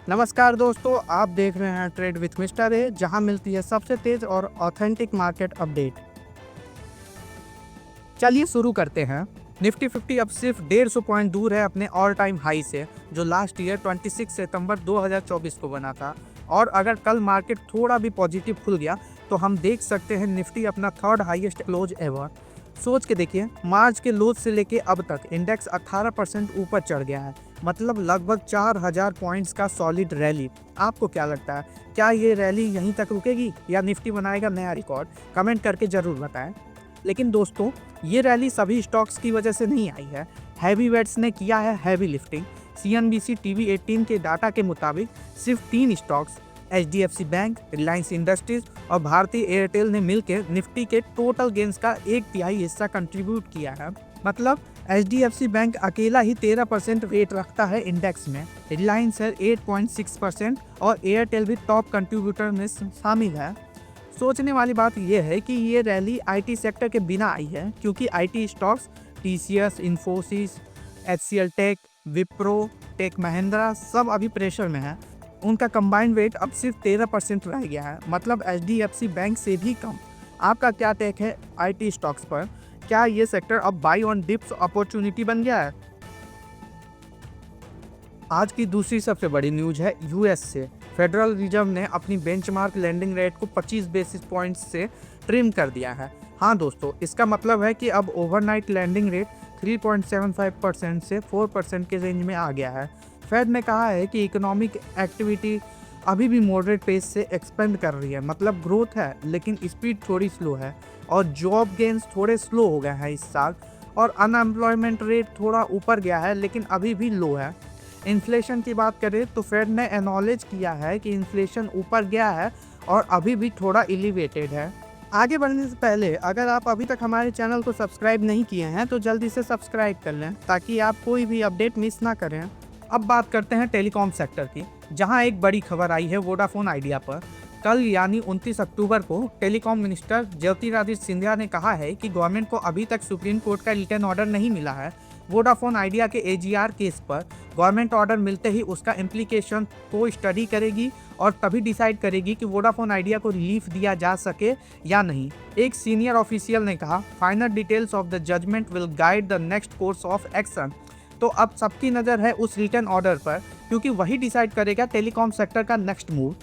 नमस्कार दोस्तों, आप देख रहे हैं ट्रेड विथ मिस्टर ए, जहां मिलती है सबसे तेज और ऑथेंटिक मार्केट अपडेट। चलिए शुरू करते हैं। निफ्टी 50 अब सिर्फ 150 पॉइंट दूर है अपने ऑल टाइम हाई से, जो लास्ट ईयर 26 सितंबर 2024 को बना था। और अगर कल मार्केट थोड़ा भी पॉजिटिव खुल गया तो हम देख सकते हैं निफ्टी अपना थर्ड हाईएस्ट क्लोज एवर। सोच के देखिए, मार्च के लोज से लेके अब तक इंडेक्स 18% ऊपर चढ़ गया है, मतलब लगभग 4000 पॉइंट्स का सॉलिड रैली। आपको क्या लगता है, क्या ये रैली यहीं तक रुकेगी या निफ्टी बनाएगा नया रिकॉर्ड? कमेंट करके ज़रूर बताएं। लेकिन दोस्तों, ये रैली सभी स्टॉक्स की वजह से नहीं आई है। हैवी वेट्स ने किया है हैवी लिफ्टिंग। CNBC TV 18 के डाटा के मुताबिक सिर्फ 3 stocks HDFC bank, Reliance industries और भारतीय एयरटेल ने मिलकर निफ्टी के टोटल गेंस का 1/3 हिस्सा कंट्रीब्यूट किया है। मतलब HDFC बैंक अकेला ही 13% वेट रखता है इंडेक्स में, रिलायंस है 8.6% और एयरटेल भी टॉप कंट्रीब्यूटर में शामिल है। सोचने वाली बात यह है कि ये रैली IT सेक्टर के बिना आई है, क्योंकि IT stocks TCS, Infosys, HCL tech, Wipro, tech Mahindra सब अभी प्रेशर में है। उनका कंबाइंड वेट अब सिर्फ 13% रह गया है, मतलब HDFC बैंक से भी कम। आपका क्या टेक है IT स्टॉक्स पर? क्या ये सेक्टर अब बाई ऑन डिप्स अपॉर्चुनिटी बन गया है? आज की दूसरी सबसे बड़ी न्यूज है US से। फेडरल रिजर्व ने अपनी बेंचमार्क लेंडिंग रेट को 25 बेसिस पॉइंट्स से ट्रिम कर दिया है। हाँ दोस्तों, इसका मतलब है कि अब ओवरनाइट लैंडिंग रेट 3.75% से 4% के रेंज में आ गया है। फेड ने कहा है कि इकोनॉमिक एक्टिविटी अभी भी मॉडरेट पेस से एक्सपेंड कर रही है, मतलब ग्रोथ है लेकिन स्पीड थोड़ी स्लो है, और जॉब गेन्स थोड़े स्लो हो गए हैं इस साल, और अनएम्प्लॉयमेंट रेट थोड़ा ऊपर गया है लेकिन अभी भी लो है। इन्फ्लेशन की बात करें तो फेड ने एक्नॉलेज किया है कि इन्फ्लेशन ऊपर गया है और अभी भी थोड़ा एलिवेटेड है। आगे बढ़ने से पहले अगर आप अभी तक हमारे चैनल को सब्सक्राइब नहीं किए हैं तो जल्दी से सब्सक्राइब कर लें, ताकि आप कोई भी अपडेट मिस ना करें। अब बात करते हैं टेलीकॉम सेक्टर की, जहां एक बड़ी खबर आई है वोडाफोन आइडिया पर। कल यानी 29 अक्टूबर को टेलीकॉम मिनिस्टर ज्योतिरादित्य सिंधिया ने कहा है कि गवर्नमेंट को अभी तक सुप्रीम कोर्ट का रिटर्न ऑर्डर नहीं मिला है वोडाफोन आइडिया के AGR केस पर। गवर्नमेंट ऑर्डर मिलते ही उसका इम्प्लीकेशन को स्टडी करेगी और तभी डिसाइड करेगी कि वोडाफोन आइडिया को रिलीफ दिया जा सके या नहीं। एक सीनियर ऑफिशियल ने कहा, final details of the judgement will guide the next course of action. तो अब सबकी नज़र है उस रिटर्न ऑर्डर पर, क्योंकि वही डिसाइड करेगा टेलीकॉम सेक्टर का नेक्स्ट मूव।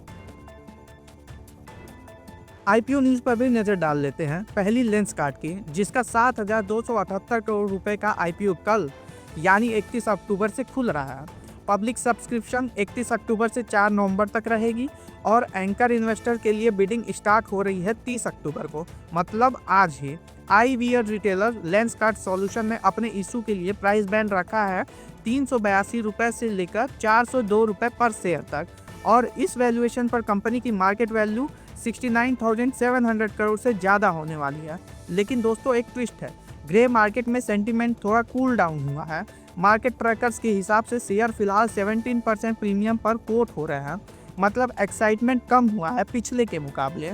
IPO न्यूज पर भी नजर डाल लेते हैं। पहली लेंसकार्ट की, जिसका 7,278 करोड़ रुपए का IPO कल यानी 31 अक्टूबर से खुल रहा है। पब्लिक सब्सक्रिप्शन 31 अक्टूबर से 4 नवंबर तक रहेगी और एंकर इन्वेस्टर के लिए बिडिंग स्टार्ट हो रही है 30 अक्टूबर को, मतलब आज ही। IVR रिटेलर लेंसकार्ट सॉल्यूशन ने अपने इशू के लिए प्राइस बैंड रखा है 382 रुपये से लेकर 402 रुपये पर शेयर तक, और इस वैल्यूएशन पर कंपनी की मार्केट वैल्यू 69,700 करोड़ से ज़्यादा होने वाली है। लेकिन दोस्तों, एक ट्विस्ट है, ग्रे मार्केट में सेंटीमेंट थोड़ा कूल डाउन हुआ है। मार्केट ट्रैकर्स के हिसाब से शेयर फिलहाल 17% प्रीमियम पर कोट हो रहे हैं, मतलब एक्साइटमेंट कम हुआ है पिछले के मुकाबले।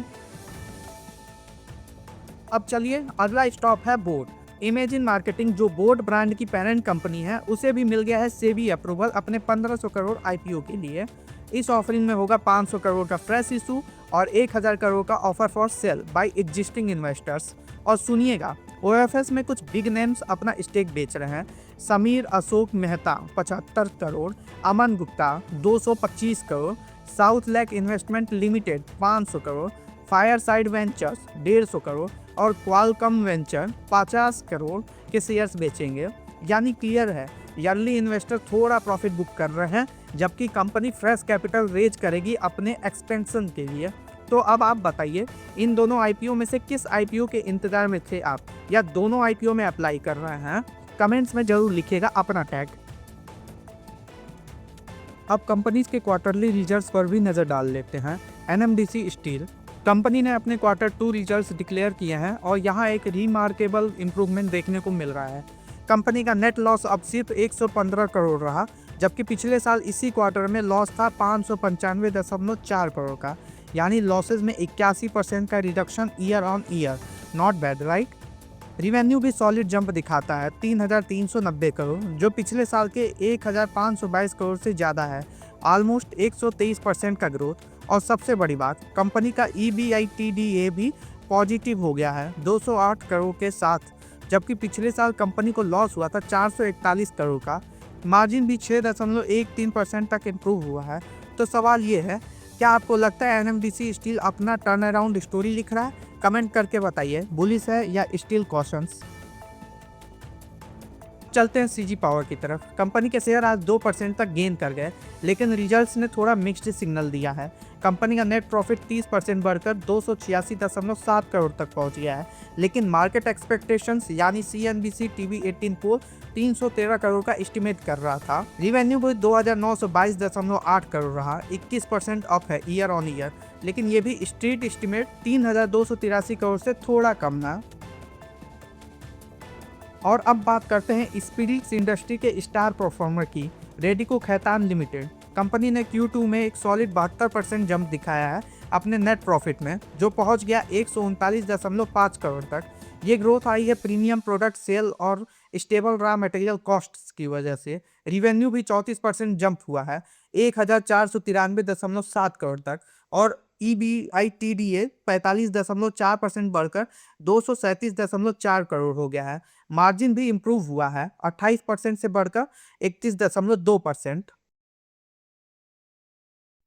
अब चलिए, अगला स्टॉप है बोट। इमेजिन मार्केटिंग, जो बोट ब्रांड की पेरेंट कंपनी है, उसे भी मिल गया है सेबी अप्रूवल अपने 1500 करोड़ IPO के लिए। इस ऑफरिंग में होगा 500 करोड़ का फ्रेश इशू और 1000 करोड़ का offer for sale by existing investors. और सुनिएगा, OFS में कुछ बिग नेम्स अपना स्टेक बेच रहे हैं। Sameer Ashok Mehta 75 crore, Aman Gupta 225 crore, South Lake Investment Limited 500 crore, Fireside Ventures 150 crore और क्वालकॉम वेंचर 50 करोड़ के शेयर्स बेचेंगे। यानी क्लियर है, ईयरली इन्वेस्टर थोड़ा प्रॉफिट बुक कर रहे हैं, जबकि कंपनी फ्रेश कैपिटल रेज करेगी अपने एक्सपेंशन के लिए। तो अब आप बताइए, इन दोनों IPO में से किस IPO के इंतजार में थे आप, या दोनों IPO में अप्लाई कर रहे हैं? कमेंट्स में जरूर लिखिएगा अपना टैग। अब कंपनीज के क्वार्टरली रिजल्ट्स पर भी नजर डाल लेते हैं। NMDC स्टील कंपनी ने अपने Q2 रिजल्ट्स डिक्लेयर किए हैं और यहाँ एक रिमार्केबल इंप्रूवमेंट देखने को मिल रहा है। कंपनी का नेट लॉस अब सिर्फ 115 करोड़ रहा, जबकि पिछले साल इसी क्वार्टर में लॉस था 595.4 करोड़ का, यानी लॉसेज में 81% का reduction year on year. Not bad, right? Revenue भी सॉलिड जंप दिखाता है 3,390 करोड़, जो पिछले साल के 1,522 करोड़ से ज़्यादा है। ऑलमोस्ट 123% का ग्रोथ। और सबसे बड़ी बात, कंपनी का EBITDA भी पॉजिटिव हो गया है 208 करोड़ के साथ, जबकि पिछले साल कंपनी को लॉस हुआ था 441 करोड़ का। मार्जिन भी 6.13% तक इम्प्रूव हुआ है। तो सवाल ये है, क्या आपको लगता है NMDC स्टील अपना टर्न अराउंड स्टोरी लिख रहा है? कमेंट करके बताइए, बुलिश है या स्टील कॉशंस। चलते हैं CG पावर की तरफ। कंपनी के शेयर आज 2% तक गेन कर गए, लेकिन रिजल्ट्स ने थोड़ा मिक्स्ड सिग्नल दिया है। कंपनी का नेट प्रॉफिट 30% बढ़कर 286.7 करोड़ तक पहुंच गया है, लेकिन मार्केट एक्सपेक्टेशंस यानी CNBC TV18 पोल 313 करोड़ का एस्टिमेट कर रहा था। रिवेन्यू भी 2922.8 करोड़ रहा, 21% अप है ईयर ऑन ईयर, लेकिन ये भी स्ट्रीट एस्टिमेट 3283 करोड़ से थोड़ा कम है। और अब बात करते हैं स्पिरिट्स इंडस्ट्री के स्टार परफॉर्मर की, रेडिको खैतान लिमिटेड। कंपनी ने Q2 में एक सॉलिड 72% जंप दिखाया है अपने नेट प्रॉफिट में, जो पहुंच गया 139.5 करोड़ तक। ये ग्रोथ आई है प्रीमियम प्रोडक्ट सेल और स्टेबल रॉ मटेरियल कॉस्ट्स की वजह से। रिवेन्यू भी 34% जंप हुआ है 1493.7 करोड़ तक, और EBITDA 45.4% बढ़कर 237.4 करोड़ हो गया है। मार्जिन भी इम्प्रूव हुआ है 28% से बढ़कर 31.2%।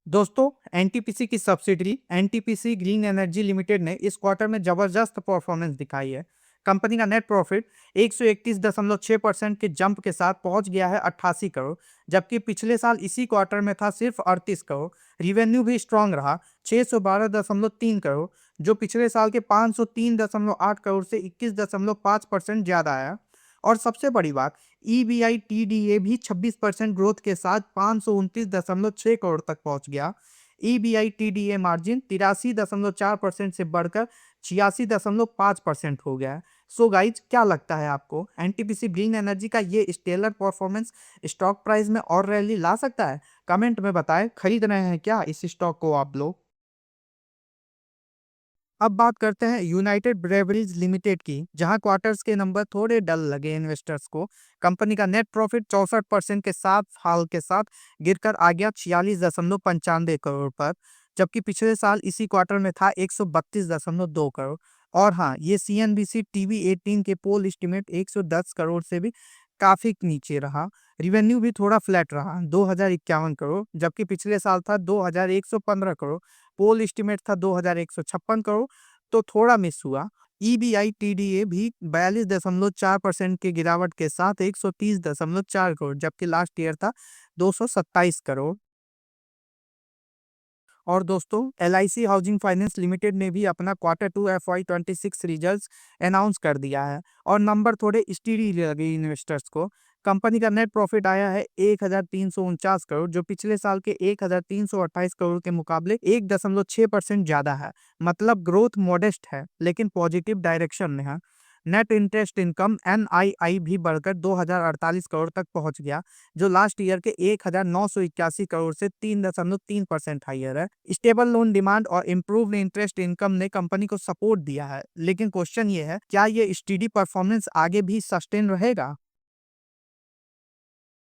दोस्तों, NTPC की subsidiary NTPC green energy limited ने इस क्वार्टर में जबरदस्त परफॉर्मेंस दिखाई है। कंपनी का नेट प्रॉफिट 131.6% के जंप के साथ पहुंच गया है 88 करोड़, जबकि पिछले साल इसी क्वार्टर में था सिर्फ 38 करोड़। रिवेन्यू भी स्ट्रांग रहा 612.3 करोड़, जो पिछले साल के 503.8 करोड़ से 21.5% ज़्यादा है। और सबसे बड़ी बात, EBITDA भी 26% ग्रोथ के साथ 529.6 करोड़ तक पहुंच गया। EBITDA मार्जिन 83.4% से बढ़कर 86.5% हो गया है। सो गाइज, क्या लगता है आपको, NTPC ग्रीन एनर्जी का ये स्टेलर परफॉर्मेंस स्टॉक प्राइस में और रैली ला सकता है? कमेंट में बताएं, खरीद रहे हैं क्या इस स्टॉक को आप लोग? अब बात करते हैं यूनाइटेड ब्रेवरीज लिमिटेड की, जहां क्वार्टर्स के नंबर थोड़े डल लगे इन्वेस्टर्स को। कंपनी का नेट प्रॉफिट 64% के साथ हाल के साथ गिरकर आ गया 46.95 करोड़ पर, जबकि पिछले साल इसी क्वार्टर में था 132.2 करोड़। और हाँ, ये CNBC TV18 के पोल एस्टिमेट 110 करोड़ से भी काफी नीचे रहा। रिवेन्यू भी थोड़ा फ्लैट रहा 2051 करोड़, जबकि पिछले साल था 2115 करोड़। पोल एस्टिमेट था 2156 करोड़, तो थोड़ा मिस हुआ। EBITDA भी 42.4% की गिरावट के साथ 130.4 करोड़, जबकि लास्ट ईयर था 227 करोड़। और दोस्तों, LIC हाउसिंग फाइनेंस लिमिटेड ने भी अपना Q2 FY26 रिजल्ट्स अनाउंस कर दिया है, और नंबर थोड़े स्टीडी लगे इन्वेस्टर्स को। कंपनी का नेट प्रॉफिट आया है 1349 करोड़, जो पिछले साल के 1328 करोड़ के मुकाबले 1.6% ज्यादा है। मतलब ग्रोथ मॉडेस्ट है, लेकिन पॉजिटिव डायरेक्शन में है। नेट इंटरेस्ट इनकम NII भी बढ़कर 2048 करोड़ तक पहुंच गया, जो लास्ट ईयर के 1981 करोड़ से 3.3% हाइयर है। स्टेबल लोन डिमांड और इम्प्रूव्ड इंटरेस्ट इनकम ने कंपनी को सपोर्ट दिया है, लेकिन क्वेश्चन ये है, क्या ये स्टेडी परफॉर्मेंस आगे भी सस्टेन रहेगा?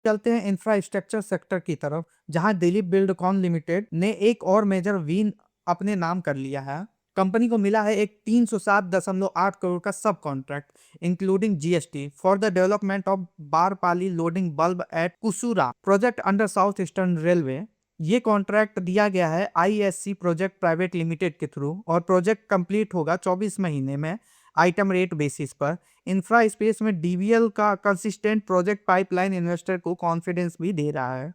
चलते हैं इंफ्रास्ट्रक्चर सेक्टर की तरफ, जहां दिलीप बिल्डकॉन लिमिटेड ने एक और मेजर विन अपने नाम कर लिया है। कंपनी को मिला है एक 307.8 करोड़ का subcontract including GST for the development of Barpali loading bulb at Kusura project under South Eastern Railway. ये कॉन्ट्रैक्ट दिया गया है ISC प्रोजेक्ट प्राइवेट लिमिटेड के थ्रू, और प्रोजेक्ट कंप्लीट होगा 24 महीने में आइटम रेट बेसिस पर। इंफ्रा स्पेस में DVL का कंसिस्टेंट प्रोजेक्ट पाइपलाइन इन्वेस्टर को कॉन्फिडेंस भी दे रहा है।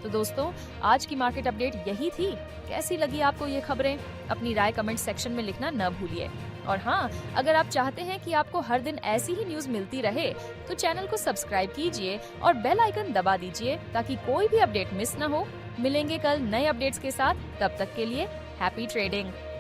तो दोस्तों, आज की मार्केट अपडेट यही थी। कैसी लगी आपको ये खबरें? अपनी राय कमेंट सेक्शन में लिखना न भूलिए। और हाँ, अगर आप चाहते हैं कि आपको हर दिन ऐसी ही न्यूज मिलती रहे, तो चैनल को सब्सक्राइब कीजिए और बेल आइकन दबा दीजिए, ताकि कोई भी अपडेट मिस न हो। मिलेंगे कल नए अपडेट्स के साथ, तब तक के लिए हैप्पी ट्रेडिंग।